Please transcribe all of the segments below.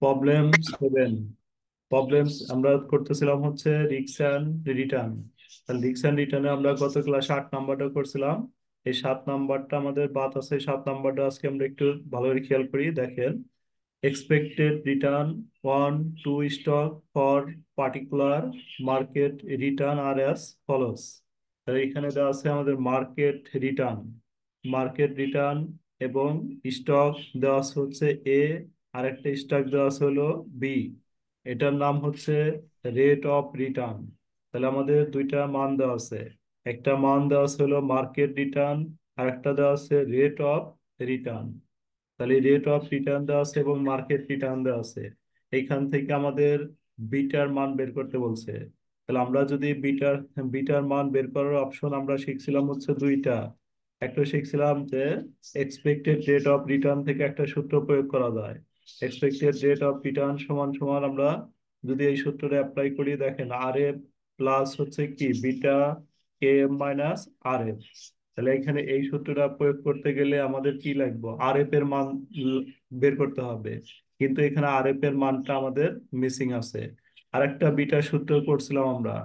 Problem 7। Problems আমরা করতেছিলাম হচ্ছে রিস্ক অ্যান্ড রিটার্ন। তাহলে রিস্ক অ্যান্ড রিটার্নে আমরা গত ক্লাস 8 নাম্বারটা করছিলাম। এই 7 নাম্বারটা আমাদের বাদ আছে। 7 নাম্বারটা আজকে আমরা একটু ভালো করে খেয়াল করি, দেখেন। expected return on two stock for particular market return are as follows। তাহলে এখানে দেওয়া আছে আমাদের মার্কেট রিটার্ন এবং স্টক দেওয়া আছে হচ্ছে এ, আর একটা স্টক দেওয়া আছে হলো বি। এটার নাম হচ্ছে রেট অফ রিটার্ন। তাহলে আমাদের দুইটা মান দেওয়া আছে। একটা মান দেওয়া আছে হলো মার্কেট রিটার্ন, আর একটা দেওয়া আছে রেট অফ রিটার্ন। তাহলে রেট অফ রিটার্ন দেওয়া আছে এবং মার্কেট রিটার্ন দেওয়া আছে। এইখান থেকে আমাদের বিটার মান বের করতে বলছে। তাহলে আমরা যদি বিটার বিটার মান বের করার অপশন আমরা শিখছিলাম হচ্ছে দুইটা। একটা শিখছিলাম যে এক্সপেক্টেড রেট অফ রিটার্ন থেকে একটা সূত্র প্রয়োগ করা যায়। এক্সপেক্টেড রেট অফ রিটার্ন সমান সমান আমরা যদি এই সূত্রটা অ্যাপ্লাই করি, দেখেন আর এফ প্লাস হচ্ছে কি বিটা কে এম মাইনাস আর এফ। তাহলে এখানে এই সূত্রটা প্রয়োগ করতে গেলে আমাদের কি লাগবে, আর এফ এর মান বের করতে হবে। কিন্তু এখানে আর এফ এর মানটা আমাদের মিসিং আছে। আরেকটা বিটা সূত্র করছিলাম আমরা।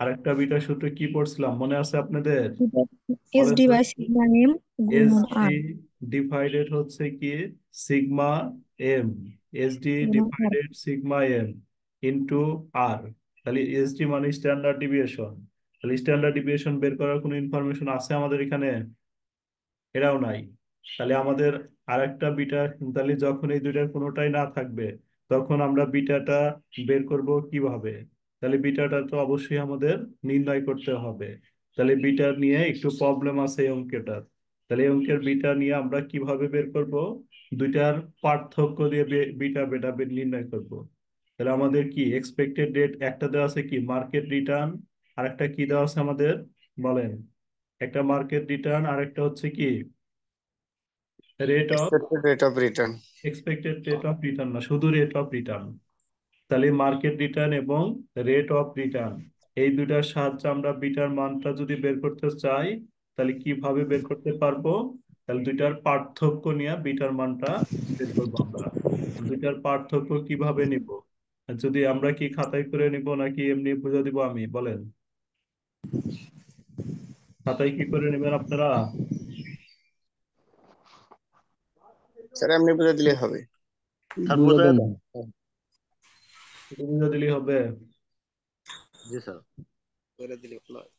আরেকটা বিটা সূত্র কি পড়ছিলাম মনে আছে আপনাদের? এস বলেন ডি তো। বাই সিগমা এম এস গুণন ডি আর ডিভাইডেড হচ্ছে কি সিগমা এম। এস ডি গুণন আর। ডিভাইডেড সিগমা এম ইন্টু আর। তাহলে এস ডি মানে স্ট্যান্ডার্ড ডিভিয়েশন। তাহলে স্ট্যান্ডার্ড ডিভিয়েশন বের করার কোনো ইনফরমেশন আছে আমাদের এখানে? এটাও নাই। তাহলে আমাদের আরেকটা বিটা, তাহলে যখন এই দুইটার কোনোটাই না থাকবে তখন আমরা বিটাটা বের করব কিভাবে? তাহলে বিটাটা তো অবশ্যই আমাদের নির্ণয় করতে হবে। তাহলে বিটা নিয়ে একটু প্রবলেম আছে এই অঙ্কটার। তাহলে এই অঙ্কের বিটা নিয়ে আমরা কিভাবে বের করব? দুইটার পার্থক্য দিয়ে বিটা বেটা নির্ণয় করব। তাহলে আমাদের কি এক্সপেক্টেড রেট একটা দেওয়া আছে কি মার্কেট রিটার্ন, আর একটা কি দেওয়া আছে আমাদের বলেন? একটা মার্কেট রিটার্ন আর একটা হচ্ছে কি rate of expected rate of return. Expected rate of return, না শুধু রেট অফ রিটার্ন। তাহলে মার্কেট রিটার্ন এবং রেট অফ রিটার্ন এই দুটার সাহায্যে আমরা বিটার মানটা যদি বের করতে চাই তাহলে কিভাবে বের করতে পারবো? তাহলে দুইটার পার্থক্য নিয়ে বিটার মানটা বের করবো আমরা। দুইটার পার্থক্য কিভাবে নিব? যদি আমরা কি খাতায় করে নিব নাকি এমনি বুঝে দিব আমি, বলেন? খাতায় কি করে নেবেন আপনারা? স্যার এমনি বুঝে দিলে হবে। স্যার বুঝে বোঝা দেন। যাচ্ছে? শুধু বুঝে দিলেই হবে? জি স্যার। করে দিলে ভালো হয়।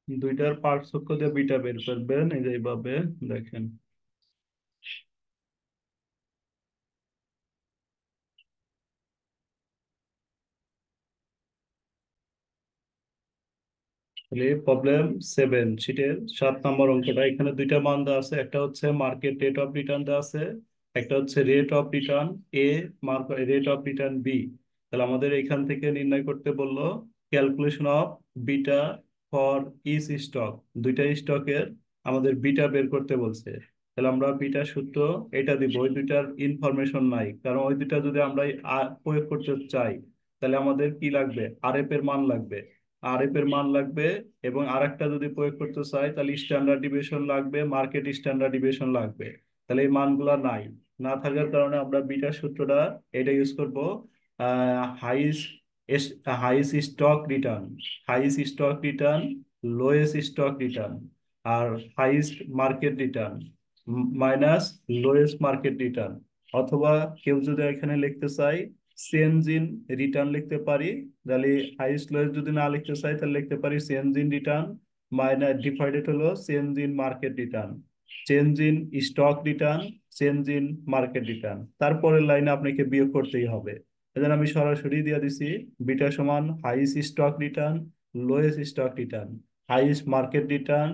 দুইটার পার্থক্য দিয়ে বিটা বের করবেন এই যে এইভাবে, দেখেন। প্রবলেম 7 শীটের 7 নম্বর অঙ্কটা। এখানে দুইটা মান দেওয়া আছে, একটা হচ্ছে মার্কেট রেট অফ রিটার্ন দেওয়া আছে, একটা হচ্ছে rate of return A, rate of return B. তাহলে আমাদের এখান থেকে নির্ণয় করতে বললো calculation of beta for each stock. দুইটা স্টকের আমাদের বিটা বের করতে বলছে। তাহলে আমরা বিটা সূত্র এটা দিব। ওই দুইটার ইনফরমেশন নাই, কারণ ওই দুইটা যদি আমরা প্রয়োগ করতে চাই তাহলে আমাদের কি লাগবে, আর এফ এর মান লাগবে। আর এফ এর মান লাগবে এবং আরেকটা যদি প্রয়োগ করতে চাই তাহলে স্ট্যান্ডার্ড ডিভিয়েশন লাগবে, মার্কেট স্ট্যান্ডার্ড ডিভিয়েশন লাগবে। তাহলে এই মানগুলা নাই। না থাকার কারণে আমরা বিটা সূত্রটা এটা ইউজ করব, highest highest stock return, highest stock return, lowest stock return, আর highest market return minus lowest market return. অথবা কেউ যদি এখানে লিখতে চাই চেঞ্জ ইন রিটার্ন লিখতে পারি। তাহলে হাইস্ট লোয়েস্ট যদি না লিখতে চাই তাহলে লিখতে পারি change in return minus divided হলো change in market return, change in stock return, change in market return. তারপরের লাইনে আপনাকে বিয়োগ করতেই হবে। এজন্য আমি সরাসরি দিয়ে দিছি বিটা সমান highest stock return, lowest stock return, highest market return,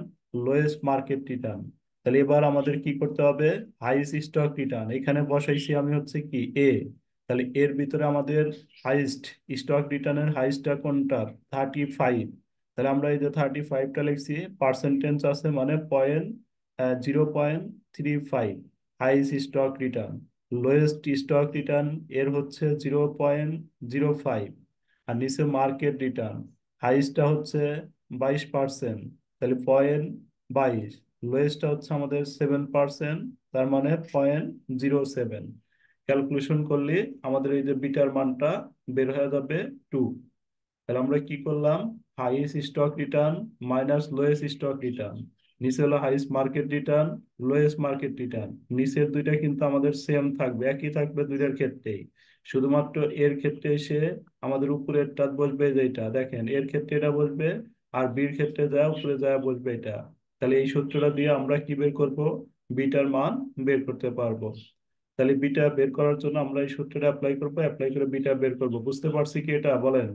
lowest market return. তাহলে এবার আমাদের কি করতে হবে, হাইস্ট স্টক রিটার্ন এখানে বসাইছি আমি হচ্ছে কি এ। তাহলে এর ভিতরে আমাদের হাইস্ট স্টক রিটার্নের হাইস্টটা কোনটা, 35। তাহলে আমরা এই যে 35টা লিখছি, পার্সেন্টেজ আছে মানে 0.35 highest stock return. Lowest stock return এর হচ্ছে 0.05। আর নিচে মার্কেট রিটার্ন হাইস্টটা হচ্ছে 22%, তাহলে 22, লোয়েস্টটা হচ্ছে আমাদের 7%, তার মানে 0.07। ক্যালকুলেশন করলে আমাদের এই যে বিটার মানটা বের হয়ে যাবে 2। তাহলে আমরা কি করলাম, highest stock return minus lowest stock return, নিচে হলো highest market return, lowest market return. নিচের দুইটা কিন্তু আমাদের সেম থাকবে, একই থাকবে দুইটার ক্ষেত্রেই। শুধুমাত্র এর ক্ষেত্রে এসে আমাদের উপরেরটা বসবে, যেটা দেখেন এর ক্ষেত্রে এটা বসবে, আর বির ক্ষেত্রে যা উপরে যা বসবে এটা। তাহলে এই সূত্রটা দিয়ে আমরা কি বের করব, বিটার মান বের করতে পারবো। তাহলে বিটা বের করার জন্য আমরা এই সূত্রটা অ্যাপ্লাই করবো, অ্যাপ্লাই করে বিটা বের করব। বুঝতে পারছি কি এটা বলেন?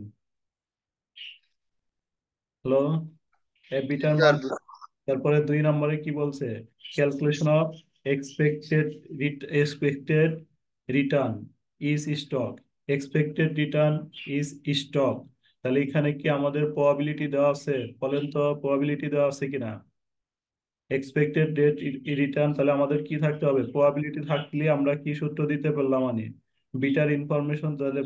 হ্যালো, বিটার মান। স্যার তারপরে 2 নম্বরে কি বলছে, calculation of expected expected return is stock, expected return is stock. তাহলে এখানে কি আমাদের প্রবাবিলিটি দেওয়া আছে, বলেন তো প্রবাবিলিটি দেওয়া আছে কিনা? এক্সপেক্টেড রেট রিটার্ন, তাহলে আমাদের কি থাকতে হবে, প্রবাবিলিটি থাকলে আমরা কি সূত্র দিতে পারলাম, মানে বিটার ইনফরমেশন, তাহলে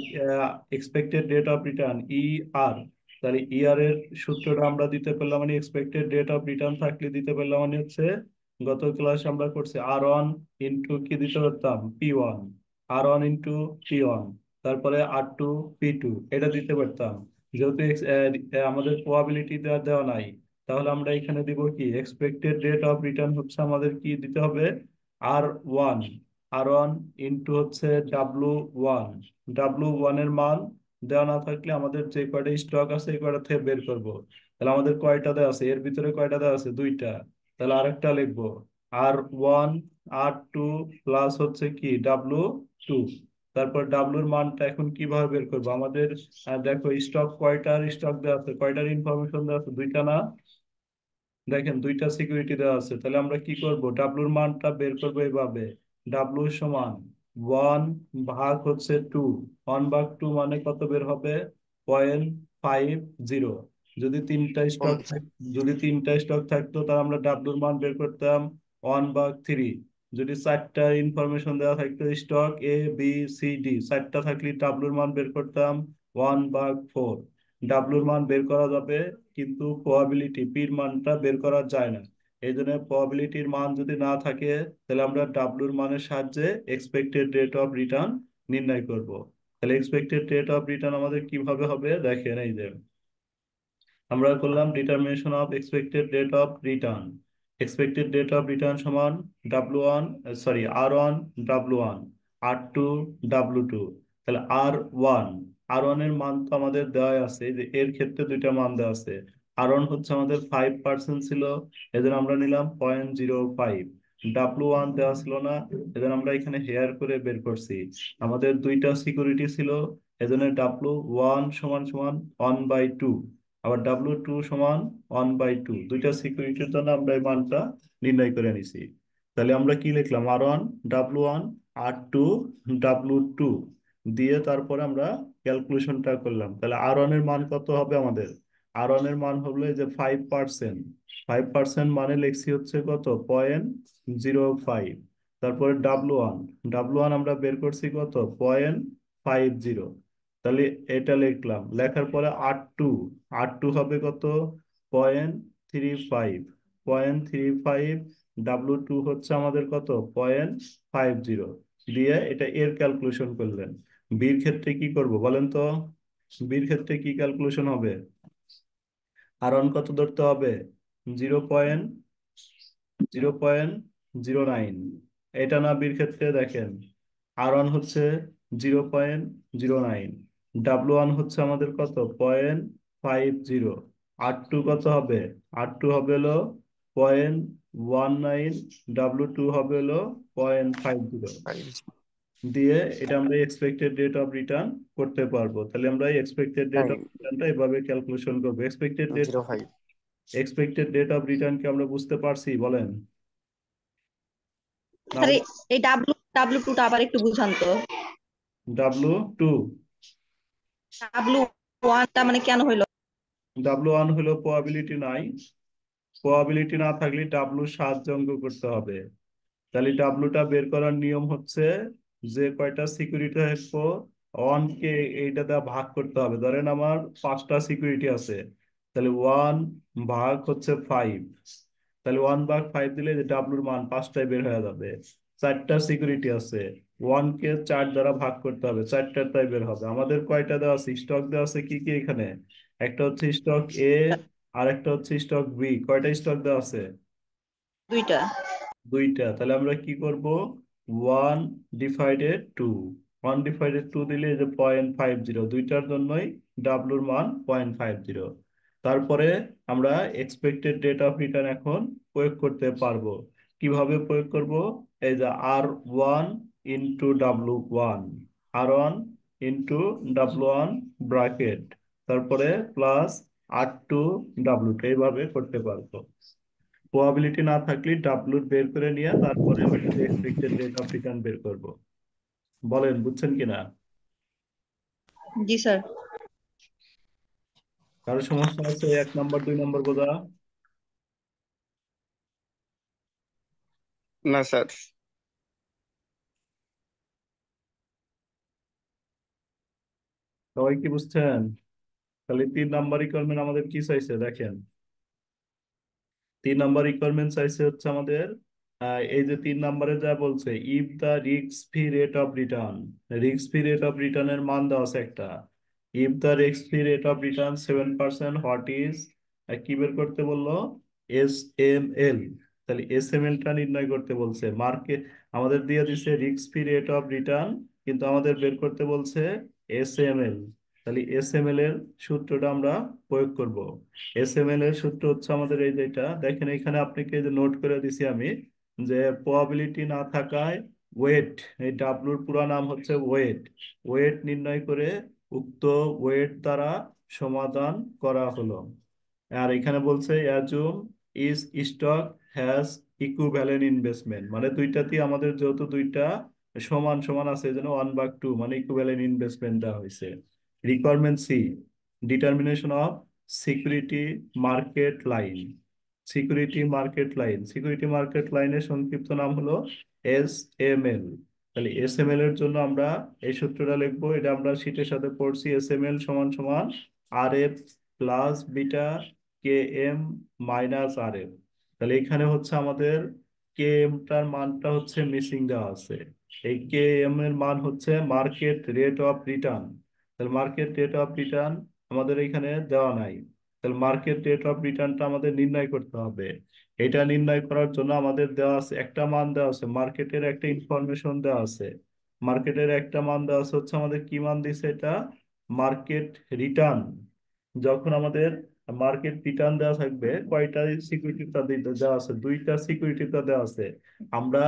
এক্সপেক্টেড রেট অফ রিটার্ন ই আর, তাহলে ইআর এর সূত্রটা আমরা দিতে পারলাম, মানে এক্সপেক্টেড রেট অফ রিটার্ন থাকলে দিতে পারলাম, মানে হচ্ছে গত ক্লাস আমরা করছি R1 ইন্টু কি দিতে পারতাম, P1, R1 ইন্টু P1, তারপরে R2 P2 এটা দিতে পারতাম। যেহেতু আমাদের প্রবাবিলিটি দেওয়া দেওয়া নাই, তাহলে আমরা এখানে দিব কি, এক্সপেক্টেড রেট অফ রিটার্ন হচ্ছে আমাদের কি দিতে হবে, R1, R1 ইন্টু হচ্ছে W1, W1 এর মান দেওয়া না থাকলে আমাদের যে কয়টা স্টক আছে এই কয়টা থেকে বের করব। তাহলে আমাদের কয়টা দেওয়া আছে, এর ভিতরে কয়টা দেওয়া আছে, দুইটা। তাহলে আরেকটা লিখবো, R1, R2 প্লাস হচ্ছে কি W2। তারপর ডাব্লুর মানটা এখন কিভাবে বের করবো আমাদের, দেখো স্টক কয়টার স্টক দেওয়া আছে, কয়টার ইনফরমেশন দেওয়া আছে, দুইটা না? দেখেন দুইটা সিকিউরিটি দেওয়া আছে, তাহলে আমরা কি করব, ডাব্লুর মানটা বের করবো এইভাবে, ডাব্লু সমান 1 ভাগ হচ্ছে 2, 1 ভাগ 2 মানে কত বের হবে, 0.50। যদি তিনটা স্টক যদি তিনটা স্টক থাকতো তাহলে আমরা ডাব্লুর মান বের করতাম 1/3। যদি চারটা ইনফরমেশন দেওয়া থাকতো, stock A B C D চারটা থাকলে ডাব্লুর মান বের করতাম 1/4। ডাব্লুর মান বের করা যাবে, কিন্তু প্রবাবিলিটি পির মানটা বের করা যায় না। এই জন্য প্রবাবিলিটির মান যদি না থাকে, তাহলে আমরা ডাব্লুর মানের সাহায্যে এক্সপেক্টেড রেট অফ রিটার্ন নির্ণয় করব। তাহলে এক্সপেক্টেড রেট অফ রিটার্ন আমাদের কিভাবে হবে, দেখেন এই যে আমরা করলাম determination of expected rate of return. Expected rate of return সমান W1, sorry R1 W1, R2 W2। তাহলে আর ওয়ান এর মান তো আমাদের দেওয়া আছে, এই যে এর ক্ষেত্রে দুইটা মান দেওয়া আছে। R1 হচ্ছে আমাদের 5% ছিল, এজন্য আমরা নিলাম 0.05। W1 দেওয়া ছিল না, এজন্য আমরা এখানে হেয়ার করে বের করছি। আমাদের দুইটা সিকিউরিটি ছিল, এজন্য W1 সমান সমান 1/2, আবার W2 সমান 1/2। দুইটা সিকিউরিটির জন্য আমরা এই মানটা নির্ণয় করে নিছি। তাহলে আমরা কি লিখলাম, R1 W1 R2 W2 দিয়ে তারপরে আমরা ক্যালকুলেশনটা করলাম। তাহলে R1 এর মান কত হবে আমাদের, R1 এর মান হলো এই যে 5%। 5% মানে লিখছি হচ্ছে কত, 0.05। তারপরে W1 আমরা বের করছি কত, 0.50। তাহলে এটা লিখলাম, লেখার পরে আর টু হবে কত, 0.35। 0.35, W2 হচ্ছে আমাদের কত, 0.50 দিয়ে এটা এর ক্যালকুলেশন করলেন। বির ক্ষেত্রে কি করব বলেন তো, বির ক্ষেত্রে কি ক্যালকুলেশন হবে, আর কত ধরতে হবে, 0.09। এটা না বির ক্ষেত্রে দেখেন, R1 হচ্ছে 0.09, W1 হচ্ছে আমাদের কত, 0.50, R2 কত হবে, R2 হবে হলো 0.19, W2 হবে হলো 0.50 দিয়ে এটা আমরা এক্সপেক্টেড রেট অফ রিটার্ন করতে পারবো। তাহলে আমরা এক্সপেক্টেড রেট অফ রিটার্নটা এভাবে ক্যালকুলেশন করবো। Zero five expected rate of return কি আমরা বুঝতে পারছি বলেন? না, স্যার এই W2 টা আবার একটু বুঝান তো। W2, W1টা মানে কেন হইলো? W1 হলো প্রবাবিলিটি নাই, প্রবাবিলিটি না থাকলে ডাব্লু সাহায্যে অঙ্ক করতে হবে। তাহলে ডাব্লুটা বের করার নিয়ম হচ্ছে, যে কয়টা সিকিউরিটি থাকবো কে এইটা দ্বারা ভাগ করতে হবে। ধরেন আমার 5টা সিকিউরিটি আছে, তাহলে 1 ভাগ হচ্ছে 5, তাহলে 1/5 দিলে যে ডাব্লুর মান 5টায় বের হয়ে যাবে। 4টা সিকিউরিটি আছে, 1 কে 4 দ্বারা ভাগ করতে হবে, 4টায় বের হবে। আমাদের কয়টা দেওয়া আছে, স্টক দেওয়া আছে কি কি এখানে? একটা হচ্ছে স্টক এ, আর একটা হচ্ছে স্টক বি। কয়টা স্টক দেওয়া আছে? দুইটা। দুইটা। তাহলে আমরা কি করব, 1/2, 1/2 দিলে এই যে 0.50, দুইটার জন্যই ডাব্লুর মান 0.50। তারপরে আমরা এক্সপেক্টেড রেট অফ রিটার্ন এখন প্রয়োগ করতে পারবো। কিভাবে প্রয়োগ করব? এই যে R1 × W1, R1 × W1 bracket, তারপরে প্লাস R2 W2, এইভাবে করতে পারবো। প্রবাবিলিটি না থাকলে ডাব্লুর বের করে নিয়ে তারপরে হচ্ছে এক্সপেক্টেড রেট অফ রিটার্ন বের করব। বলেন বুঝছেন কিনা? জি স্যার। কারো সমস্যা আছে 1 নম্বর 2 নম্বর বোঝা? না স্যার। সবাই কি বুঝছেন? তাহলে 3 নম্বর রিকোয়ারমেন্ট আমাদের কি চাইছে দেখেন। 3 নম্বর রিকোয়ারমেন্ট চাইছে হচ্ছে আমাদের এই যে 3 নম্বরে যা বলছে, if the risk free rate of return, risk free rate of রিটার্নের মান দেওয়া আছে একটা। If the risk free rate of return 7%, what is, কি বের করতে বললো? SML। তাহলে SML টা নির্ণয় করতে বলছে। মার্কেট আমাদের দিয়ে দিছে risk free rate of return, কিন্তু আমাদের বের করতে বলছে SML। তাহলে SML এর সূত্রটা আমরা প্রয়োগ করব। SML এর সূত্র হচ্ছে আমাদের এই যেটা দেখেন এখানে, আপনাকে যে নোট করে দিছি আমি, যে প্রবাবিলিটি না থাকায় ওয়েট, এই ডাব্লুর পুরো নাম হচ্ছে ওয়েট, ওয়েট নির্ণয় করে উক্ত ওয়েট দ্বারা সমাধান করা হলো। আর এখানে বলছে assume is stock has equivalent investment, মানে দুইটাতেই আমাদের যেহেতু দুইটা সমান সমান আছে, এই জন্য 1/2 মানে ইকুইভ্যালেন্ট ইনভেস্টমেন্ট দেওয়া হয়েছে। Requirement C, determination of security market line. Security market line, security market লাইনের সংক্ষিপ্ত নাম হলো SML। তাহলে SML এর জন্য আমরা এই সূত্রটা লিখবো, এটা আমরা শীটের সাথে পড়ছি। SML সমান সমান RF plus beta KM minus RF। তাহলে এখানে হচ্ছে আমাদের KM টার মানটা হচ্ছে মিসিং দেওয়া আছে। এই KM এর মান হচ্ছে মার্কেট রেট অফ রিটার্ন। তাহলে মার্কেট রেট অফ রিটার্ন আমাদের এখানে দেওয়া নাই। তাহলে মার্কেট রেট অফ রিটার্নটা আমাদের নির্ণয় করতে হবে। এটা নির্ণয় করার জন্য আমাদের দেওয়া আছে একটা মান দেওয়া আছে, মার্কেটের একটা ইনফরমেশন দেওয়া আছে। মার্কেটের একটা মান দেওয়া আছে হচ্ছে আমাদের কি মান দিছে এটা, মার্কেট রিটার্ন। যখন আমাদের মার্কেট রিটার্ন দেওয়া থাকবে, কয়টা সিকিউরিটিটা দেওয়া আছে, দুইটা সিকিউরিটিটা দেওয়া আছে। আমরা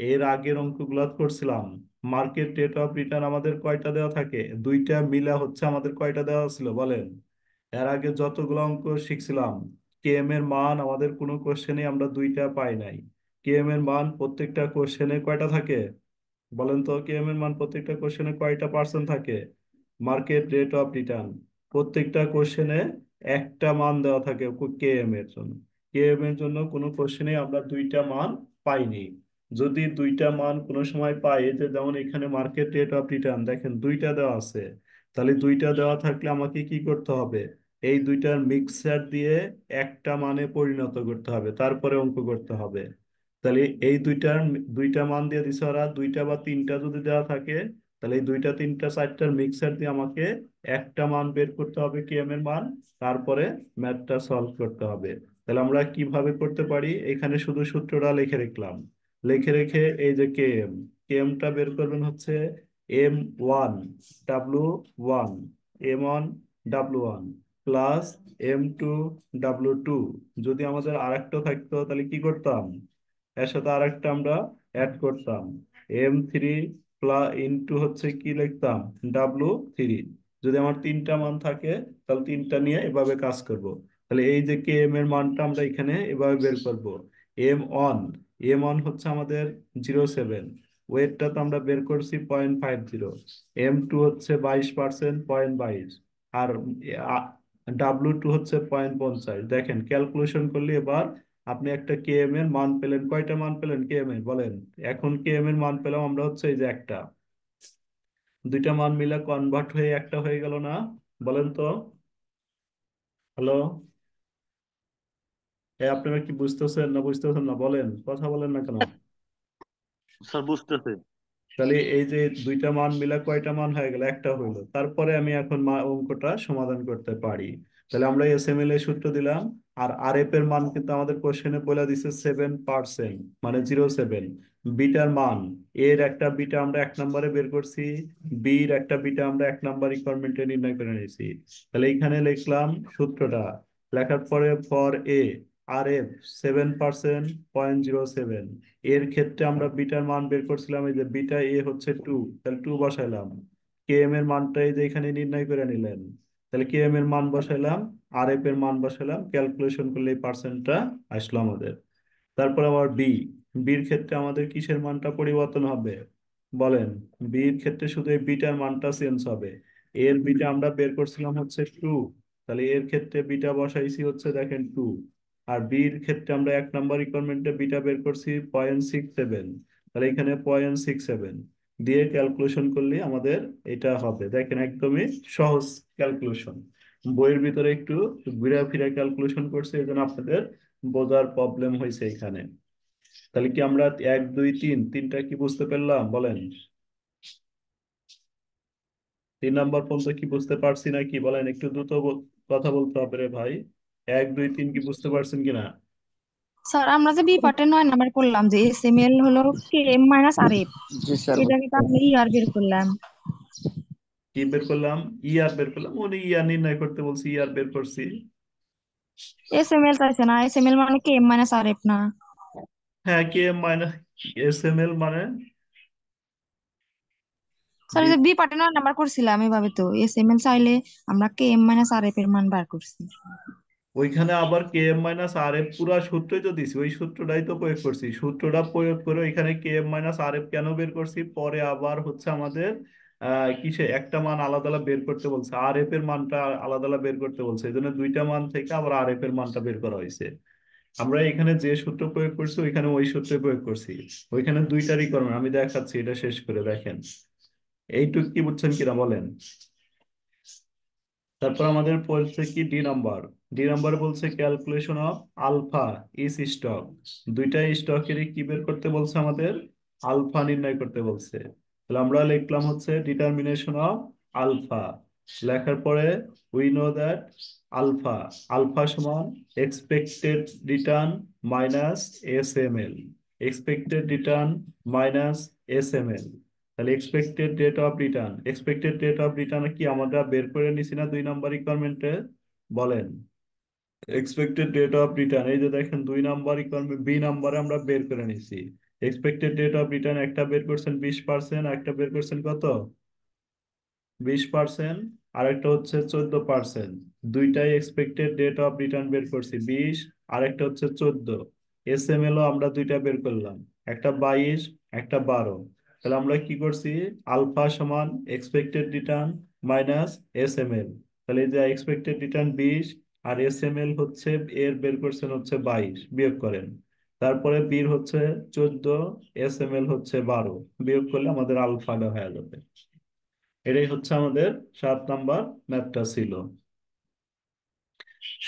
এর আগের অঙ্কগুলো করছিলাম, মার্কেট রেট অফ রিটার্ন আমাদের কয়টা দেওয়া থাকে, দুইটা মিলা হচ্ছে আমাদের কয়টা দেওয়া ছিল বলেন? এর আগে যতগুলো অঙ্ক শিখছিলাম, কেএম এর মান আমাদের কোনো কোশ্চেনে আমরা দুইটা পাই নাই। কেএম এর মান প্রত্যেকটা কোশ্চেনে কয়টা থাকে বলেন তো? কেএম এর মান প্রত্যেকটা কোশ্চেনে কয়টা পার্সেন্ট থাকে? মার্কেট রেট অফ রিটার্ন প্রত্যেকটা কোশ্চেনে একটা মান দেওয়া থাকে কেএম এর জন্য। কেএম এর জন্য কোনো কোশ্চেনে আমরা দুইটা মান পাইনি। যদি দুইটা মান কোনো সময় পাই, এই যে যেমন এখানে মার্কেট রেট অফ রিটার্ন দেখেন দুইটা দেওয়া আছে, তাহলে দুইটা দেওয়া থাকলে আমাকে কি করতে হবে, এই দুইটার মিক্সার দিয়ে একটা মানে পরিণত করতে হবে, তারপরে অঙ্ক করতে হবে। তাহলে এই দুইটা মান দিয়ে দিছে ওরা, দুইটা বা তিনটা যদি দেওয়া থাকে, তাহলে এই দুইটা তিনটা চারটার মিক্সার দিয়ে আমাকে একটা মান বের করতে হবে কেএম এর মান, তারপরে ম্যাথটা সলভ করতে হবে। তাহলে আমরা কিভাবে করতে পারি, এখানে শুধু সূত্রটা লিখে রাখলাম। লিখে রেখে এই যে কেএম, কেএমটা বের করবেন হচ্ছে M1 W1, M1 W1 plus M2 W2। যদি আমাদের আরেকটা থাকতো তাহলে কি করতাম, এর সাথে আরেকটা আমরা অ্যাড করতাম, M3 প্লাস ইন্টু হচ্ছে কি লিখতাম, W3। যদি আমার তিনটা মান থাকে তাহলে তিনটা নিয়ে এভাবে কাজ করব। তাহলে এই যে কে এম এর মানটা আমরা এখানে এভাবে বের করব। M1, M1 হচ্ছে আমাদের 0.7, ওয়েটটা তো আমরা বের করছি 0.50। M2 হচ্ছে 22%, 0.22। আর W2 হচ্ছে 0.50। দেখেন ক্যালকুলেশন করলে এবার আপনি একটা কেএম এর মান পেলেন, কয়টা মান পেলেন কেএম এর বলেন? এখন কেএম এর মান পেলাম আমরা হচ্ছে এই যে একটা, দুইটা মান মিলে কনভার্ট হয়ে একটা হয়ে গেল না? বলেন তো। হ্যালো? আপনারা কি বুঝতেছেন না বুঝতেছেন না বলেন, কথা বলেন না কেন? স্যার বুঝতেছে। তাহলে এই যে দুইটা মান মিলা কয়টা মান হয়ে গেল, একটা হইলো। তারপরে আমি এখন অঙ্কটা সমাধান করতে পারি। তাহলে আমরা এসএমএল এর সূত্র দিলাম। আর আরএফ এর মান কিন্তু আমাদের কোশ্চেনে বলে দিছে 7%, মানে 0.7। বিটার মান, এর একটা বিটা আমরা 1 নম্বরে বের করছি, বির একটা বিটা আমরা 1 নম্বর রিকোয়ারমেন্টে নির্ণয় করে নিয়েছি। তাহলে এখানে লিখলাম সূত্রটা, লেখার পরে ফর এ আর এফ 7%, 0.07। এর ক্ষেত্রে আমরা বিটার মান বের করছিলাম, এই যে বিটা এ হচ্ছে 2, তাহলে 2 বসাইলাম। কে এম এর মানটা এই যে এখানে নির্ণয় করে নিলেন, তাহলে কে এম এর মান বসাইলাম, আর এফ এর মান বসাইলাম, ক্যালকুলেশন করলে এই পার্সেন্টটা আসলো আমাদের। তারপর আবার বির ক্ষেত্রে আমাদের কিসের মানটা পরিবর্তন হবে বলেন? বির ক্ষেত্রে শুধু এই বিটার মানটা চেঞ্জ হবে। এর বিটা আমরা বের করছিলাম হচ্ছে 2, তাহলে এর ক্ষেত্রে বিটা বসাইছি হচ্ছে দেখেন 2। আর বির ক্ষেত্রে আমরা 1 নম্বর রিকোয়ারমেন্টে বিটা বের করছি 0.67, তাহলে এখানে 0.67 দিয়ে ক্যালকুলেশন করলে আমাদের এটা হবে। দেখেন একদমই সহজ ক্যালকুলেশন। বইয়ের ভিতরে একটু ঘুরে ফিরে ক্যালকুলেশন করছে, এই জন্য আপনাদের বোঝার প্রবলেম হয়েছে এখানে। তাহলে কি আমরা 1 2 3 তিনটা কি বুঝতে পারলাম বলেন? 3 নম্বর পর্যন্ত কি বুঝতে পারছি না কি বলেন? একটু দ্রুত কথা বলতে হবে রে ভাই। 1 2 3 কি বুঝতে পারছেন কিনা? স্যার আমরা যে বি পার্টে 9 নাম্বার করলাম যে এসএমএল হলো কে এম মাইনাস আর এফ, জি স্যার এটাকে তো আপনি ইয়ার বের করলাম। কি বের করলাম? ইয়ার বের করলাম, উনি ইয়ার নির্ণয় করতে বলছি, ইয়ার বের করছি। এসএমএল চাইছে না, এসএমএল মানে K M minus R F না? হ্যাঁ, K M minus S M L মানে স্যার বি। ওই যে বি পার্টে 9 নাম্বার করছিলাম এভাবে, তো এসএমএল চাইলে আমরা কে এম মাইনাস আর এফ এর মান বার করছি। ওইখানে আবার কে এম মাইনাস আর এফ পুরা সূত্রই তো দিছি, ওই সূত্রটাই তো প্রয়োগ করছি। সূত্রটা প্রয়োগ করে ওইখানে কে এম মাইনাস আর এফ কেন বের করছি, পরে আবার হচ্ছে আমাদের কিসে একটা মান আলাদা আলাদা বের করতে বলছে, আর এফ এর মানটা আলাদা আলাদা বের করতে বলছে, এই জন্য দুইটা মান থেকে আবার আর এফ এর মানটা বের করা হয়েছে। আমরা এখানে যে সূত্র প্রয়োগ করছি ওইখানে ওই সূত্রে প্রয়োগ করছি। ওইখানে দুইটা রিকোয়ারমেন্ট আমি দেখাচ্ছি, এটা শেষ করে দেখেন। এইটুক কি বুঝছেন কিনা বলেন? তারপর আমাদের বলছে কি ডি নাম্বার বলছে calculation of alpha each stock. দুইটা স্টকেরই কি বের করতে বলছে আমাদের? আলফা নির্ণয় করতে বলছে। তাহলে আমরা লিখলাম হচ্ছে ডিটারমিনেশন অফ আলফা। লেখার পরে we know that alpha alpha সমান expected return minus S M L, expected return minus S M L. তাহলে এক্সপেক্টেড রেট অফ রিটার্ন কি আমরা বের করে নিছি না 2 নম্বর রিকোয়ারমেন্টে? বলেন। এক্সপেক্টেড রেট অফ রিটার্ন এই যে দেখেন 2 নম্বর রিকোয়ারমেন্ট বি নাম্বারে আমরা বের করে নিছি। এক্সপেক্টেড রেট অফ রিটার্ন একটা বের করছেন 20%, একটা বের করছেন কত? 20%। আর একটা হচ্ছে 14%। দুইটাই এক্সপেক্টেড রেট অফ রিটার্ন বের করছি 20, আর একটা হচ্ছে 14। এস এম এল ও আমরা দুইটা বের করলাম, একটা 22, একটা 12। তাহলে আমরা কি করছি? আলফা সমান expected return minus S M L. তাহলে এই যে এক্সপেক্টেড রিটার্ন 20 আর এস এম এল হচ্ছে এর বের করছেন হচ্ছে 22, বিয়োগ করেন। তারপরে বির হচ্ছে 14, এস এম এল হচ্ছে 12, বিয়োগ করলে আমাদের আলফাটা হয়ে যাবে। এটাই হচ্ছে আমাদের 7 নাম্বার ম্যাথটা ছিল।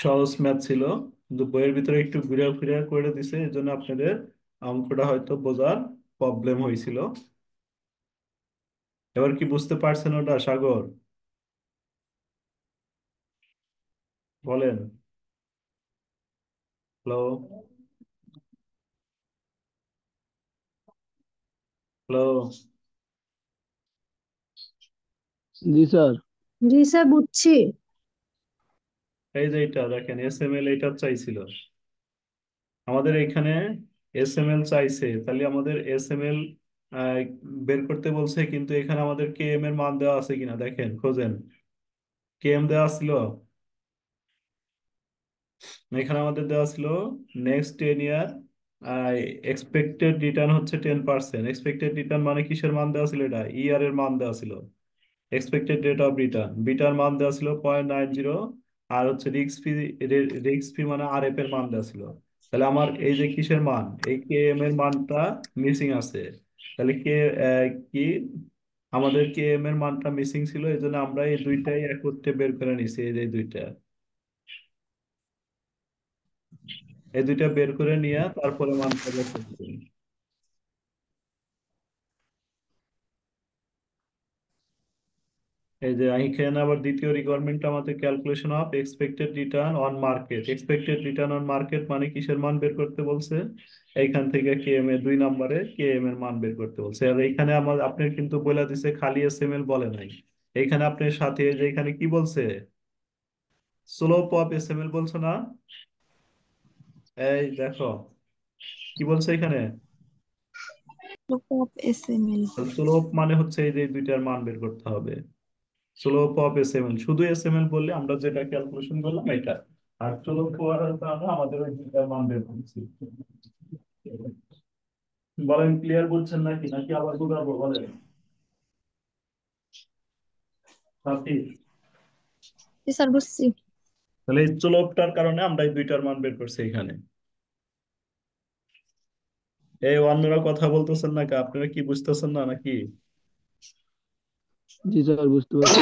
সহজ ম্যাথ ছিল, কিন্তু বইয়ের ভিতরে একটু ঘুরে ফিরে করে দিছে, এই জন্য আপনাদের অঙ্কটা হয়তো বোঝার প্রবলেম হয়েছিল। এবার কি বুঝতে পারছেন ওটা সাগর? বলেন। হ্যালো? হ্যালো? জি স্যার। জি স্যার, বুঝছি। এই যে এটা দেখেন এস এম এল এটা চাইছিল আমাদের এখানে, এস এম এল চাইছে, তাহলে আমাদের এস এম এল বের করতে বলছে, কিন্তু এখানে আমাদের কে এম এর মান দেওয়া আছে কিনা দেখেন, খোঁজেন। কে এম দেওয়া ছিল, এখানে আমাদের দেওয়া ছিল নেক্সট 10 ইয়ার এক্সপেক্টেড রিটার্ন হচ্ছে 10%। এক্সপেক্টেড রিটার্ন মানে কিসের মান দেওয়া ছিল? এটা ইয়ার এর মান দেওয়া ছিল। Expected rate of return bitter মান দেওয়া ছিল 0.90। আর হচ্ছে রিস্ক ফি মানে আর এফ এর মান দেওয়া ছিল। তাহলে আমার এই যে কিসের মান, এই কে এম এর মানটা মিসিং আছে। তাহলে কি আমাদের কে এম এর মানটা মিসিং ছিল, এই জন্য আমরা এই দুইটাই একত্রে বের করে নিছি, এই যে দুইটা। এই দুইটা বের করে নিয়ে তারপরে মানটা বের করছি। এই যে এখানে আবার দ্বিতীয় রিকোয়ারমেন্ট আমাদের calculation of expected return on market. Expected return on market মানে কিসের মান বের করতে বলছে? এইখান থেকে কেএম এর 2 নম্বরে কেএম এর মান বের করতে বলছে। আর এইখানে আমার আপনার কিন্তু বলে দিছে, খালি এসএমএল বলে নাই। এইখানে আপনার সাথে যে এখানে কি বলছে, স্লোপ অফ এসএমএল বলছো না? এই দেখো কি বলছে এখানে, Look up SML. স্লোপ মানে হচ্ছে এই যে দুইটার মান বের করতে হবে। স্লোপ অফ এসএমএল, শুধু এসএমএল বললে আমরা যেটা ক্যালকুলেশন করলাম এটা। আর স্লোপ করার কারণে আমাদের ওই দুইটার মান বের করছি। বলেন ক্লিয়ার বলছেন নাকি, নাকি আবার বুঝাবো বলেন সাথী? জি স্যার, বুঝছি। তাহলে এই স্লোপটার কারণে আমরা এই দুইটার মান বের করছি এখানে। এই অন্যরা কথা বলতেছেন নাকি, আপনারা কি বুঝতেছেন না নাকি? জি স্যার, বুঝতে পারছি।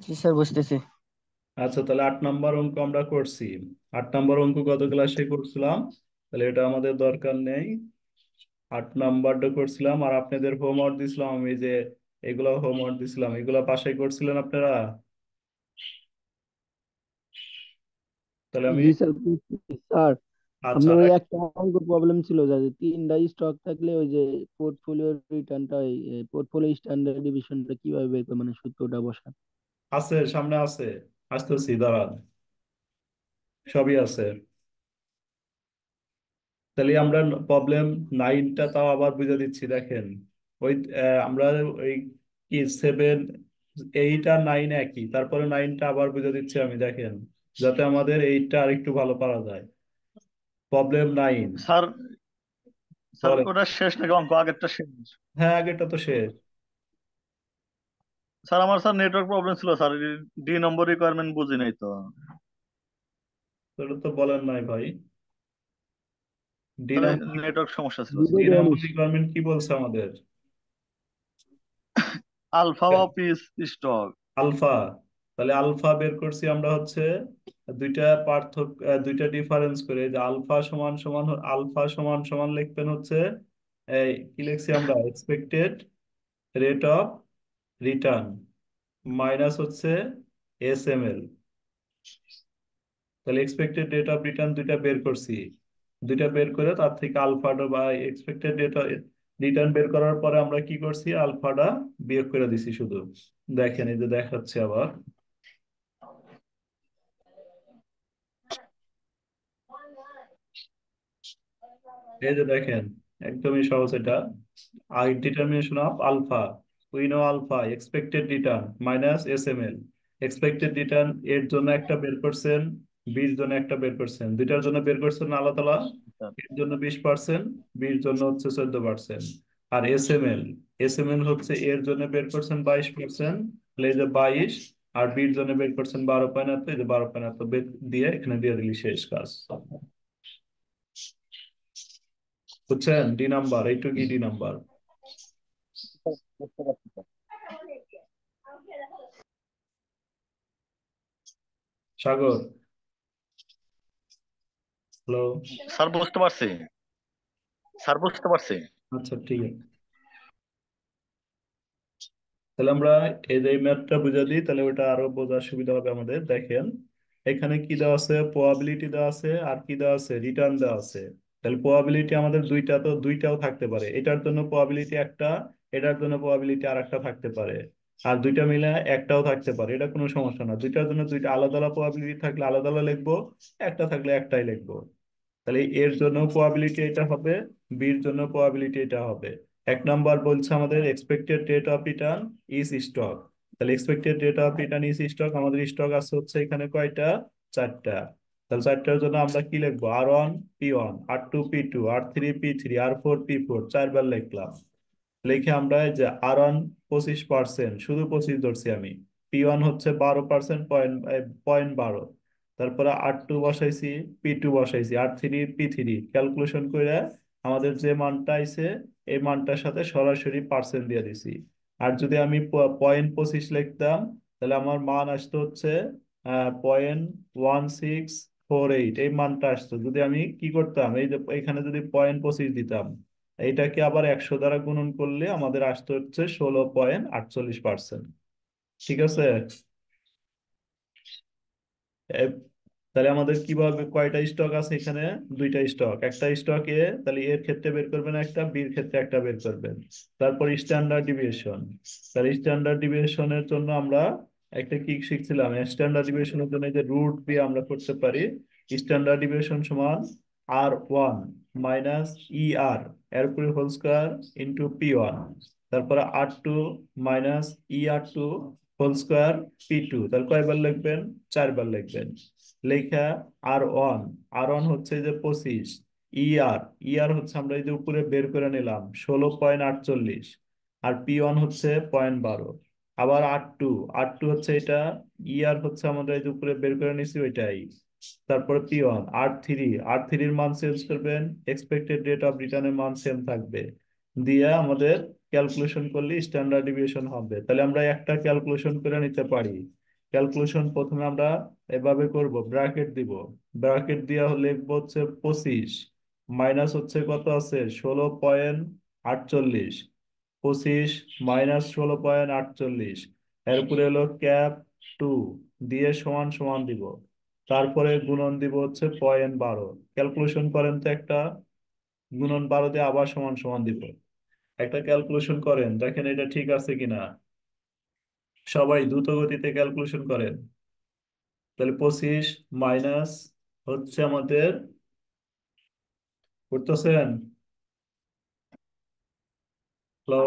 জি স্যার, বুঝতেছি। আচ্ছা, তাহলে 8 নম্বর অঙ্ক আমরা করছি। 8 নম্বর অঙ্ক গত ক্লাসে করছিলাম, তাহলে এটা আমাদের দরকার নেই। 8 নম্বরটা করছিলাম, আর আপনাদের হোমওয়ার্ক দিছিলাম আমি, যে এগুলো হোমওয়ার্ক দিছিলাম, এগুলো বাসায় করছিলেন আপনারা? তাহলে আমি জি স্যার, বুঝছি। স্যার, আচ্ছা আপনার ওই একটা অঙ্ক প্রবলেম ছিল যে 3টা স্টক থাকলে ওই যে পোর্টফোলিও রিটার্নটা, পোর্টফোলিও স্ট্যান্ডার্ড ডিভিশনটা কিভাবে বের করে, মানে সূত্রটা বসান। আছে, সামনে আছে, আসতেছি দাঁড়ান, সবই আছে। তাহলে আমরা প্রবলেম 9টা তাও আবার বুঝে দিচ্ছি, দেখেন। ওই আমরা ওই কি 7, 8 আর 9 একই, তারপরে 9টা আবার বুঝে দিচ্ছি আমি, দেখেন, যাতে আমাদের 8টা আরেকটু ভালো পারা যায়। প্রবলেম 9 স্যার, স্যার বলে। ওটা শেষ নাকি অঙ্ক আগেরটা শেষ? হ্যাঁ, আগেরটা তো শেষ। স্যার আমার স্যার নেটওয়ার্ক প্রবলেম ছিল স্যার, ডি নম্বর রিকোয়ারমেন্ট বুঝি নাই তো। সেটা তো বলেন নাই ভাই। ডি স্যার নাম্বার, নেটওয়ার্ক সমস্যা ছিল দুটো স্যার। ডি নাম্বার দেওয়ানি। রিকোয়ারমেন্ট কি বলছে আমাদের? Alpha of each stock. আলফা। তাহলে আলফা বের করছি আমরা হচ্ছে দুইটা পার্থক্য, দুইটা ডিফারেন্স করে, যে আলফা সমান সমান, আলফা সমান সমান লিখবেন হচ্ছে, এই কি লিখছি আমরা, expected rate of return minus হচ্ছে এসএমএল। তাহলে এক্সপেক্টেড রেট অফ রিটার্ন দুইটা বের করছি, দুইটা বের করে তার থেকে আলফাটা বা এক্সপেক্টেড রেট অফ রিটার্ন বের করার পরে আমরা কি করছি, আলফাটা বিয়োগ করে দিছি শুধু। দেখেন এই যে দেখাচ্ছে আবার, এই যে দেখেন, একদমই সহজ এটা। I determination of alpha, we know alpha expected return minus SML. Expected return এর জন্য একটা বের করছেন, বির জন্য একটা বের করছেন, দুইটার জন্য বের করছেন আলাদা আলাদা। এর জন্য 20%, বির জন্য হচ্ছে 14%। আর এসএমএল, এসএমএল হচ্ছে এর জন্য বের করছেন 22%, তাহলে এই যে 22, আর বির জন্য বের করছেন 12.8, এই যে 12.8 দিয়ে এখানে দিয়ে দিলি, শেষ কাজ। বুঝছেন? ডি নাম্বার এইটুকুই, ডি নাম্বার। বুঝতে পারছি স্যার। সাগর, হ্যালো। স্যার বুঝতে পারছি, স্যার বুঝতে পারছি। আচ্ছা ঠিক আছে, তাহলে আমরা এই যে ম্যাথটা বুঝে দিই, তাহলে ওটা আরো বোঝার সুবিধা হবে আমাদের। দেখেন এখানে কি দেওয়া আছে, প্রবাবিলিটি দেওয়া আছে, আর কি দেওয়া আছে, রিটার্ন দেওয়া আছে। তাহলে প্রবাবিলিটি আমাদের দুইটা, তো দুইটাও থাকতে পারে, এটার জন্য প্রবাবিলিটি একটা, এটার জন্য প্রবাবিলিটি আর একটা থাকতে পারে। আর দুইটা মিলে একটাও থাকতে পারে, এটা কোনো সমস্যা না। দুইটার জন্য দুইটা আলাদা আলাদা প্রবাবিলিটি থাকলে আলাদা আলাদা লিখবো, একটা থাকলে একটাই লিখবো। তাহলে এর জন্য প্রবাবিলিটি এটা হবে, বির জন্য প্রবাবিলিটি এটা হবে। 1 নম্বর বলছে আমাদের expected rate of return is stock. তাহলে expected rate of return is stock, আমাদের স্টক আছে হচ্ছে এখানে কয়টা, 4টা। তাহলে 4টার জন্য আমরা কি লিখবো, R1 P1, R2 P2, R3 P3, R4 P4, 4বার লিখলাম। লিখে আমরা এই যে R1 25%, শুধু 25 ধরছি আমি, P1 হচ্ছে 12%, পয়েন্ট 12, তারপরে R2 বসাইছি, P2 বসাইছি, R3 P3 ক্যালকুলেশন করে আমাদের যে মানটা আইছে এই মানটার সাথে সরাসরি পার্সেন্ট দিয়ে দিছি। আর যদি আমি 0.25 লিখতাম, তাহলে আমার মান আসতো হচ্ছে 0.1648, এই মানটা আসতো। যদি আমি কি করতাম, এই যে এখানে যদি 0.25 দিতাম, এইটাকে আবার 100 দ্বারা গুণন করলে আমাদের আসতো হচ্ছে 16.48%। ঠিক আছে? এ- তাহলে আমাদের কিভাবে, কয়টা স্টক আছে এখানে? দুইটা স্টক। একটা স্টক এ, তাহলে এর ক্ষেত্রে বের করবেন একটা, বির ক্ষেত্রে একটা বের করবেন। তারপর স্ট্যান্ডার্ড ডিভিয়েশন। তাহলে স্ট্যান্ডার্ড ডিভিয়েশনের জন্য আমরা একটা কি শিখছিলাম? স্ট্যান্ডার্ড ডিভিয়েশনের জন্য এই যে রুট দিয়ে আমরা করতে পারি। স্ট্যান্ডার্ড ডিভিয়েশন সমান R1 - ER, এর উপরে হোল স্কয়ার ইন্টু P1। তারপরে R2 - ER2 whole square P2। তাহলে কয়বার লিখবেন? 4বার লিখবেন। লেখা R1 হচ্ছে যে 25, ইআর হচ্ছে আমরা এই যে উপরে বের করে নিলাম 16.48, আর P1 হচ্ছে 0.12। আবার আর টু হচ্ছে এটা, ইআর হচ্ছে আমরা এই যে উপরে বের করে নিছি ওইটাই। তারপরে P1, আর থ্রির মান চেঞ্জ করবেন, এক্সপেক্টেড রেট অফ রিটার্নের মান সেম থাকবে, দিয়ে আমাদের ক্যালকুলেশন করলে স্ট্যান্ডার্ড ডিভিয়েশন হবে। তাহলে আমরা একটা ক্যালকুলেশন করে নিতে পারি। ক্যালকুলেশন প্রথমে আমরা এভাবে করব, ব্র্যাকেট দিব। ব্র্যাকেট দিয়ে লিখবো হচ্ছে 25 মাইনাস হচ্ছে কত আছে 16.48, 25 মাইনাস 16.48, এরপরে হলো ক্যাপ 2 দিয়ে সমান সমান দিব। তারপরে গুণন দিব হচ্ছে 0.12। ক্যালকুলেশন করেন তো একটা, গুণন 12 দিয়ে আবার সমান সমান দিব। একটা ক্যালকুলেশন করেন, দেখেন এটা ঠিক আছে কিনা। সবাই দ্রুত গতিতে ক্যালকুলেশন করেন। তাহলে 25 মাইনাস হচ্ছে আমাদের, করতেছেন? হ্যালো?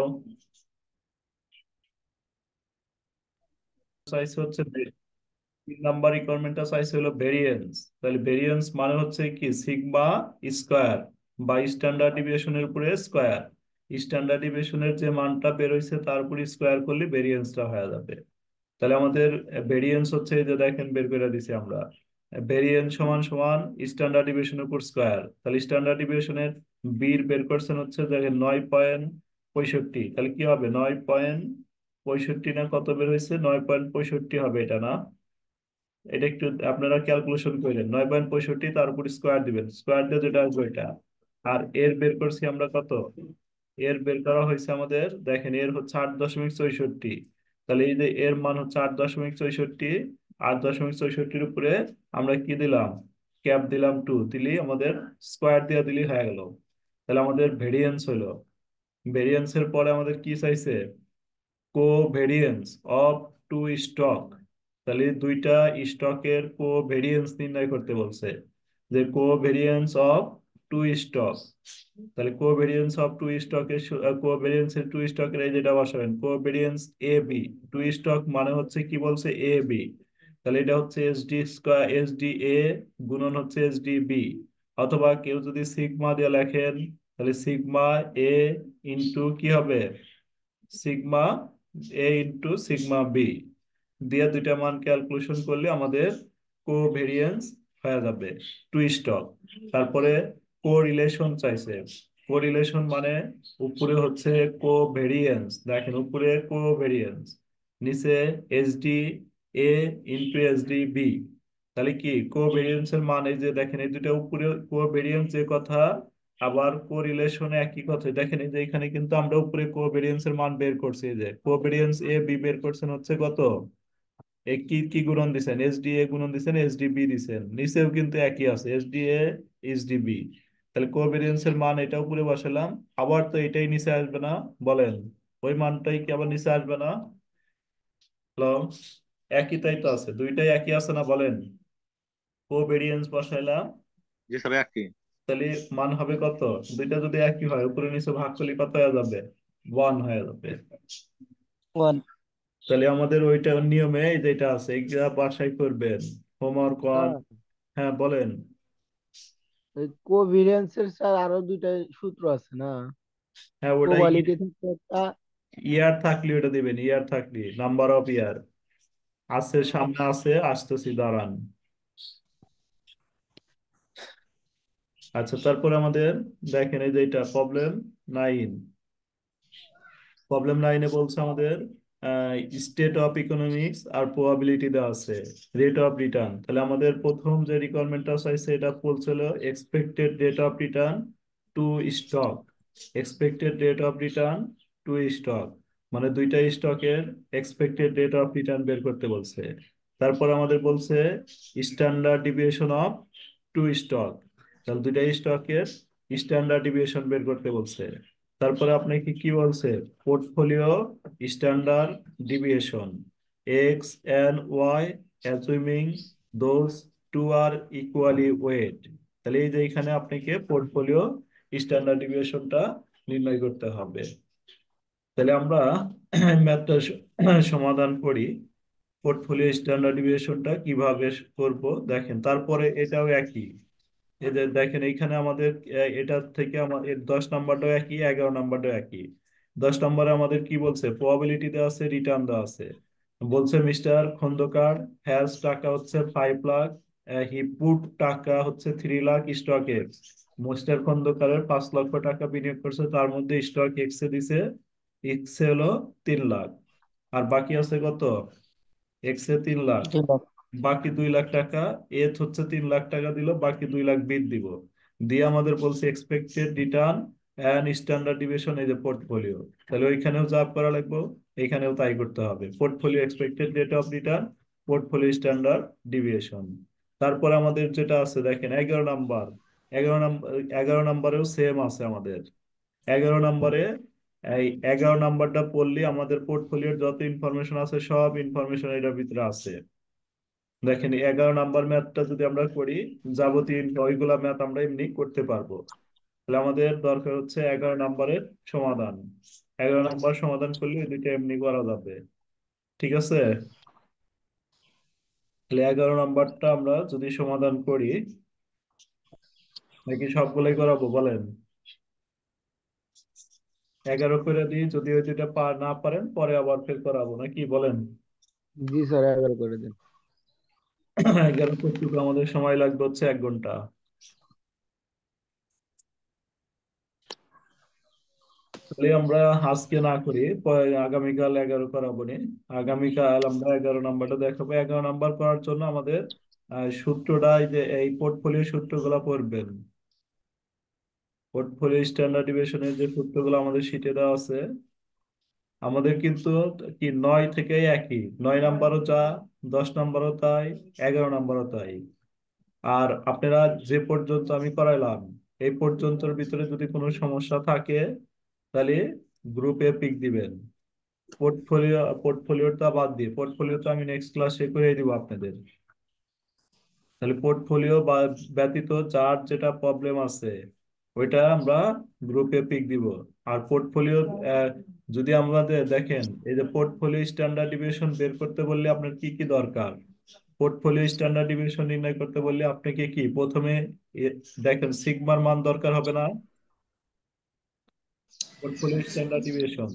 চাইছে হচ্ছে 3 নাম্বার রিকোয়ারমেন্টটা চাইছে হলো ভেরিয়েন্স। তাহলে ভেরিয়েন্স মানে হচ্ছে কি, সিগমা স্কোয়ার বা স্ট্যান্ডার্ড ডিভিয়েশনের উপরে স্কোয়ার। স্ট্যান্ডার্ড ডিভিয়েশনের যে মানটা বের হয়েছে তার উপরে স্কোয়ার করলে ভেরিয়েন্সটা হয়ে যাবে। তাহলে আমাদের ভেরিয়েন্স হচ্ছে এই যে দেখেন বের করে দিছি আমরা, ভেরিয়েন্স সমান সমান স্ট্যান্ডার্ড ডিভিয়েশনের উপর স্কোয়ার। তাহলে স্ট্যান্ডার্ড ডিভিয়েশনের বীর বের করছেন হচ্ছে দেখেন 9.65। তাহলে কি হবে? 9.65 না কত বের হয়েছে? 9.65 হবে এটা না? এটা একটু আপনারা ক্যালকুলেশন করেন। 9.65 তার উপর স্কোয়ার দিবেন, স্কোয়ার দিয়ে যেটা আসবে এটা। আর এর বের করছি আমরা কত? এর বের করা হয়েছে আমাদের, দেখেন এর হচ্ছে 8.64। তাহলে এই যে এর মান হচ্ছে 8.64, 8.64-র উপরে আমরা কি দিলাম? ক্যাপ দিলাম 2, দিলেই আমাদের স্কোয়ার দিয়ে দিলেই হয়ে গেল। তাহলে আমাদের ভেরিয়েন্স হলো। ভেরিয়েন্সের পরে আমাদের কি চাইছে? Covariance of two stock. তাহলে দুইটা স্টকের কোভেরিয়েন্স নির্ণয় করতে বলছে, যে কোভেরিয়েন্স অফ টু স্টক। তাহলে কোভেরিয়েন্স অফ টু স্টকের, কোভেরিয়েন্সের টু স্টকের এই যেটা বসাবেন, covariance A B. Two stock মানে হচ্ছে কি বলছে? A B. তাহলে এটা হচ্ছে এসডি স্কয়ার, এসডি এ গুণন হচ্ছে এসডি বি। অথবা কেউ যদি সিগমা দিয়ে লেখেন, তাহলে সিগমা এ ইন্টু কি হবে? Sigma A into sigma B, দিয়ে দুইটা মান ক্যালকুলেশন করলে আমাদের কোভেরিয়েন্স হয়ে যাবে টু স্টক। তারপরে কোরিলেশন চাইছে। কোরিলেশন মানে উপরে হচ্ছে কোভেরিয়েন্স, দেখেন উপরে কোভেরিয়েন্স, নিচে SD A into SD B. তাহলে কি কোভেরিয়েন্স এর মান, এই যে দেখেন এই দুটো উপরে কোভেরিয়েন্স যে কথা, আবার কোরিলেশনে একই কথা। দেখেন এই যে এখানে কিন্তু আমরা উপরে কোভেরিয়েন্স এর মান বের করছি, এই যে কোভেরিয়েন্স এ বি বের করছেন হচ্ছে কত, এ কি কি গুণন দিছেন? এস ডি এ গুণন দিছেন, এস ডি বি দিছেন, নিচেও কিন্তু একই আছে, S D A S D B. তাহলে কোভেরিয়েন্স এর মান এটা উপরে বসালাম, আবার তো এটাই নিচে আসবে না? বলেন, ওই মানটাই কি আবার নিচে আসবে না? হ্যালো? একই তাই তো আছে, দুইটাই একই আছে না? বলেন, কোভেরিয়েন্স বসাইলাম, জি স্যার একই। তাহলে মান হবে কত? দুইটা যদি একই হয় উপরে নিচে ভাগ করলে কত হয়ে যাবে? 1 হয়ে যাবে। 1। তাহলে আমাদের ওইটা নিয়মে এই যেটা আছে, এইটা বাসায় করবেন, হোমওয়ার্ক 1। স্যার হ্যাঁ বলেন। কোভিরিয়েন্সের স্যার আরো দুইটা সূত্র আছে না? হ্যাঁ ওটা কোবালিটি থাকতে একটা। ইয়ার থাকলে ওটা দিবেন, ইয়ার থাকলে নাম্বার অফ ইয়ার আছে, সামনে আছে, আসতেছি দাঁড়ান। আচ্ছা তারপরে আমাদের দেখেন এই যে এটা প্রবলেম 9। প্রবলেম 9-এ বলছে আমাদের স্টেট অফ ইকোনমিক্স আর প্রবাবিলিটি দেওয়া আছে, রেট অফ রিটার্ন। তাহলে আমাদের প্রথম যে রিকোয়ারমেন্টটা চাইছে এটা বলছিল expected rate of return to stock, expected rate of return to stock, মানে দুইটা স্টকের এক্সপেক্টেড রেট অফ রিটার্ন বের করতে বলছে। তারপর আমাদের বলছে standard deviation of two stock, তাহলে দুইটা স্টকের স্ট্যান্ডার্ড ডিভিয়েশন বের করতে বলছে। তারপরে আপনাকে কি বলছে, portfolio standard deviation X and Y assuming those two are equally weight. তাহলে এই যে এখানে আপনাকে পোর্টফোলিও স্ট্যান্ডার্ড ডিভিয়েশনটা নির্ণয় করতে হবে। তাহলে আমরা ম্যাথটা সমাধান করি, পোর্টফোলিও স্ট্যান্ডার্ড ডিভিয়েশনটা কিভাবে করব দেখেন। তারপরে এটাও একই, এই যে দেখেন এইখানে আমাদের এটা থেকে আমাদের 10 নাম্বারটাও একই, 11 নাম্বারটাও একই। 10 নম্বরে আমাদের কি বলছে, প্রবাবিলিটি দেওয়া আছে, রিটার্ন দেওয়া আছে। বলছে মিস্টার খন্দকার হ্যাজ টাকা হচ্ছে 5 লাখ, হি পুট টাকা হচ্ছে 3 লাখ স্টক এক্স। মিস্টার খন্দকারের 5 লক্ষ টাকা বিনিয়োগ করছে, তার মধ্যে স্টক এক্স এ দিছে, এক্স এ হলো 3 লাখ, আর বাকি আছে কত, এক্স এ 3 লাখ, জি লাখ। বাকি 2 লাখ টাকা। এথ হচ্ছে 3 লাখ টাকা দিল, বাকি 2 লাখ বিট দিব, দিয়ে আমাদের বলছে expected return and standard deviation এই যে পোর্টফোলিও। তাহলে ওইখানেও যা করা লাগবে এখানেও তাই করতে হবে, portfolio expected rate of return, portfolio standard deviation. তারপর আমাদের যেটা আছে দেখেন 11 নাম্বার, 11 নাম্বার 11 নাম্বারেও সেম আছে আমাদের। 11 নম্বরে এই 11 নাম্বারটা পড়লে আমাদের পোর্টফোলিওর যত ইনফরমেশন আছে সব ইনফরমেশন এটার ভিতরে আছে। দেখেন 11 নাম্বার ম্যাথটা যদি আমরা করি, যাবতীয় ওইগুলা ম্যাথ আমরা এমনি করতে পারবো। তাহলে আমাদের দরকার হচ্ছে 11 নাম্বারের সমাধান, 11 নাম্বার সমাধান করলে এই দুইটা এমনি করা যাবে। ঠিক আছে, তাহলে 11 নাম্বারটা আমরা যদি সমাধান করি, নাকি সবগুলোই করাবো বলেন? 11 করে দিই, যদি ওই দুইটা না পারেন পরে আবার ফের করাবো, নাকি বলেন? জি স্যার, 11 করে দেন। 11 করতে তো আমাদের সময় লাগবে হচ্ছে 1 ঘন্টা। তাহলে আমরা আজকে না করি, আগামীকাল 11 করাবো নি। আগামীকাল আমরা 11 নাম্বারটা দেখাবো। 11 নাম্বার করার জন্য আমাদের সূত্রটা, এই যে এই পোর্টফোলিও সূত্রগুলো পড়বেন, পোর্টফোলিও স্ট্যান্ডার্ড ডিভিয়েশনের যে সূত্রগুলো আমাদের শিটে দেওয়া আছে। আমাদের কিন্তু কি 9 থেকে একই, 9 নাম্বারও যা, 10 নাম্বারও তাই, 11 নাম্বারও তাই। আর আপনারা যে পর্যন্ত আমি করাইলাম এই পর্যন্তর ভিতরে যদি কোনো সমস্যা থাকে তাহলে গ্রুপে পিক দিবেন। পোর্টফোলিওটা বাদ দিয়ে, পোর্টফোলিওটা আমি নেক্সট ক্লাসে করে দিব আপনাদের। তাহলে পোর্টফোলিও বা ব্যতীত যার যেটা প্রবলেম আছে ওইটা আমরা গ্রুপে পিক দিব। আর পোর্টফোলিও যদি আমাদের দেখেন, এই যে পোর্টফোলিও স্ট্যান্ডার্ড ডিভিয়েশন বের করতে বললে আপনার কি কি দরকার, পোর্টফোলিও স্ট্যান্ডার্ড ডিভিয়েশন নির্ণয় করতে বললে আপনাকে কি প্রথমে দেখেন সিগমার মান দরকার হবে না? Portfolio standard deviation,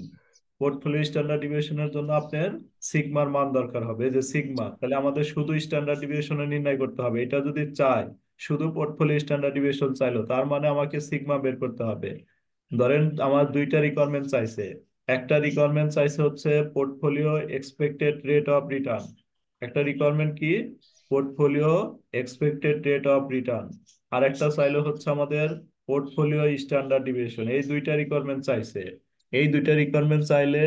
portfolio standard ডিভিয়েশনের জন্য আপনার সিগমার মান দরকার হবে, এই যে সিগমা। তাহলে আমাদের শুধু স্ট্যান্ডার্ড ডিভিয়েশনে নির্ণয় করতে হবে, এটা যদি চাই শুধু পোর্টফোলিও স্ট্যান্ডার্ড ডিভিয়েশন চাইলো তার মানে আমাকে সিগমা বের করতে হবে। ধরেন আমার দুইটা রিকোয়ারমেন্ট চাইছে, একটা রিকোয়ারমেন্ট চাইছে হচ্ছে portfolio expected rate of return, একটা রিকোয়ারমেন্ট কি portfolio expected rate of return, আর একটা চাইলো হচ্ছে আমাদের পোর্টফোলিও স্ট্যান্ডার্ড ডিভিয়েশন। এই দুইটা রিকোয়ারমেন্ট চাইছে, এই দুইটা রিকোয়ারমেন্ট চাইলে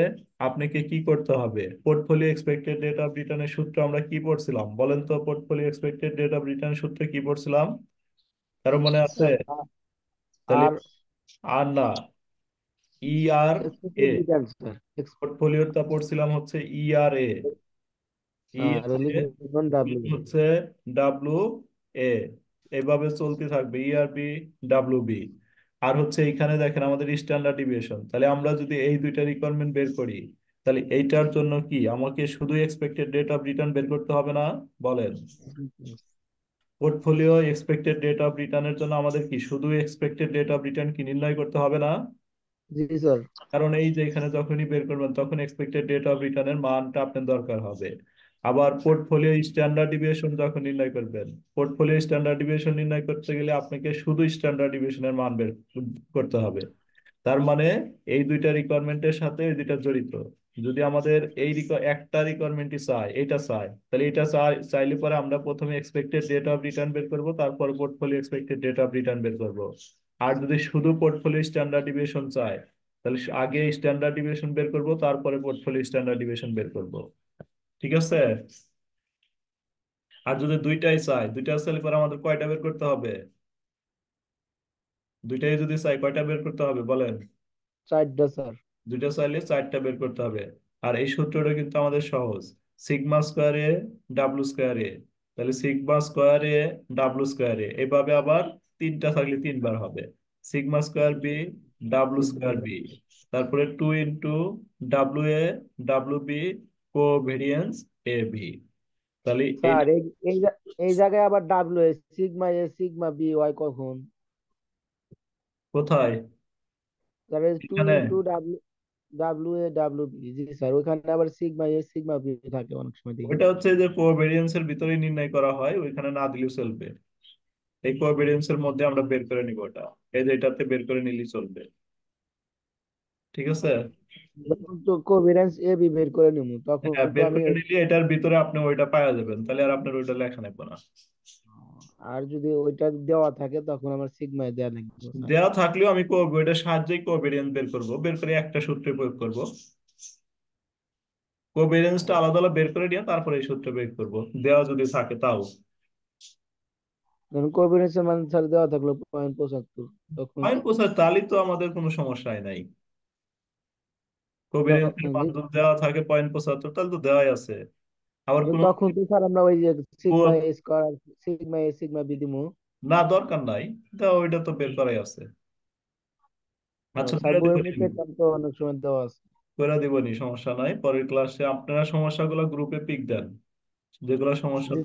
আপনাকে কি করতে হবে, পোর্টফোলিও এক্সপেক্টেড রেট অফ রিটার্নের সূত্র আমরা কি পড়ছিলাম বলেন তো? Portfolio expected rate of return সূত্র কি পড়ছিলাম, কারো মনে আছে? স্যার তাহলে আর আর না, ই আর এ, এক্সপেক্টেড রিটার্ন স্যার। পোর্টফোলিওটা পড়ছিলাম হচ্ছে ই আর এ, ই আর হলো যে এখন ডাব্লিউ। হচ্ছে ডাব্লু এ, এইভাবে চলতে থাকবে ই আর বি ডাব্লু বি। আর হচ্ছে এইখানে দেখেন আমাদের স্ট্যান্ডার্ড ডিভিয়েশন। তাহলে আমরা যদি এই দুইটা রিকোয়ারমেন্ট বের করি তাহলে এইটার জন্য কি আমাকে শুধু এক্সপেক্টেড রেট অফ রিটার্ন বের করতে হবে না বলেন? পোর্টফোলিও এক্সপেক্টেড রেট অফ রিটার্নের জন্য আমাদের কি শুধু এক্সপেক্টেড রেট অফ রিটার্ন কি নির্ণয় করতে হবে না? জি স্যার। কারণ এই যে এখানে যখনই বের করবেন তখন এক্সপেক্টেড রেট অফ রিটার্নের মানটা আপনার দরকার হবে। আবার পোর্টফোলিও স্ট্যান্ডার্ড ডিভিয়েশন যখন নির্ণয় করবেন, পোর্টফোলিও স্ট্যান্ডার্ড ডিভিয়েশন নির্ণয় করতে গেলে আপনাকে শুধু স্ট্যান্ডার্ড ডিভিয়েশনের মান বের করতে হবে। তার মানে এই দুইটা রিকোয়ারমেন্টের সাথে এই দুইটা জড়িত। যদি আমাদের একটা রিকোয়ারমেন্টই চাই, এটা চাই, তাহলে এটা চাইলে পরে আমরা প্রথমে এক্সপেক্টেড রেট অফ রিটার্ন বের করবো, তারপর portfolio expected rate of return বের করবো। আর যদি শুধু পোর্টফোলিও স্ট্যান্ডার্ড ডিভিয়েশন চাই, তাহলে আগে স্ট্যান্ডার্ড ডিভিয়েশন বের করবো, তারপরে পোর্টফোলিও স্ট্যান্ডার্ড ডিভিয়েশন বের করবো। ঠিক আছে? আর যদি দুইটাই চাই, দুইটা চাইলে পরে আমাদের কয়টা বের করতে হবে? দুইটাই যদি চাই কয়টা বের করতে হবে বলেন? 4টা স্যার। দুইটা চাইলে 4টা বের করতে হবে। আর এই সূত্রটা কিন্তু আমাদের সহজ, sigma square A W square A, তাহলে sigma square A W square A, এইভাবে আবার 3টা থাকলে 3বার হবে, sigma square B W square B, তারপরে 2 W A W B covariance A B. তাহলে এই স্যার এই জায়গায় আবার W A sigma B Y কখন? কোথায়? তাহলে টু এখানে into W A W B. জি স্যার, ওইখানে আবার সিগমা বি থাকে অনেক সময় দেখি। ওইটা হচ্ছে যে কোভেরিয়েন্স এর ভিতরে নির্ণয় করা হয়, ওইখানে না দিলেও চলবে। এই কোভেরিয়েন্স এর মধ্যে আমরা বের করে নিব ওটা, এই যে এটাতে বের করে নিলেই চলবে। ঠিক আছে? যখন তো কোভেরিয়েন্স এ বি বের করে নিব তখন হ্যাঁ, তো বের আমি করে নিলে এটার ভিতরে আপনি ওইটা পাওয়া যাবেন, তাহলে আর আপনার ওইটা লেখা লাগবে না। আর যদি ওইটা দেওয়া থাকে তখন আমার সিগমা দেওয়া লাগবে স্যার। দেওয়া থাকলেও আমি ওইটার সাহায্যে কোভেরিয়েন্স বের করব, বের করে একটা সূত্রে প্রয়োগ করব, কোভেরিয়েন্সটা আলাদা আলাদা বের করে নিয়ে তারপরে এই সূত্রে বের করব, দেওয়া যদি থাকে তাও। ধরুন কোভেরিয়েন্স এর মান স্যার দেওয়া থাকলো 0.75, তখন পয়েন্ট কোথায়, তাহলে তো আমাদের কোনো সমস্যাই নাই। কোভেরিয়েন্সের মান জি, যদি দেওয়া থাকে 0.75, তাহলে তো দেওয়াই আছে। আবার কোনো তখন তো স্যার আমরা ওই যে সিগমা ও- এ স্কয়ার সিগমা বি দিমু। না, দরকার নাই, দেওয়া ওইটা তো বের করাই আছে। আচ্ছা, স্যার করে দিব বইয়ের নি, মধ্যে তো অনেক সময় দেওয়া আছে। করে দিব নি, সমস্যা নাই। পরের ক্লাসে আপনারা সমস্যাগুলো গ্রুপে পিক দেন, যেগুলো সমস্যা জি থাকে। স্যার।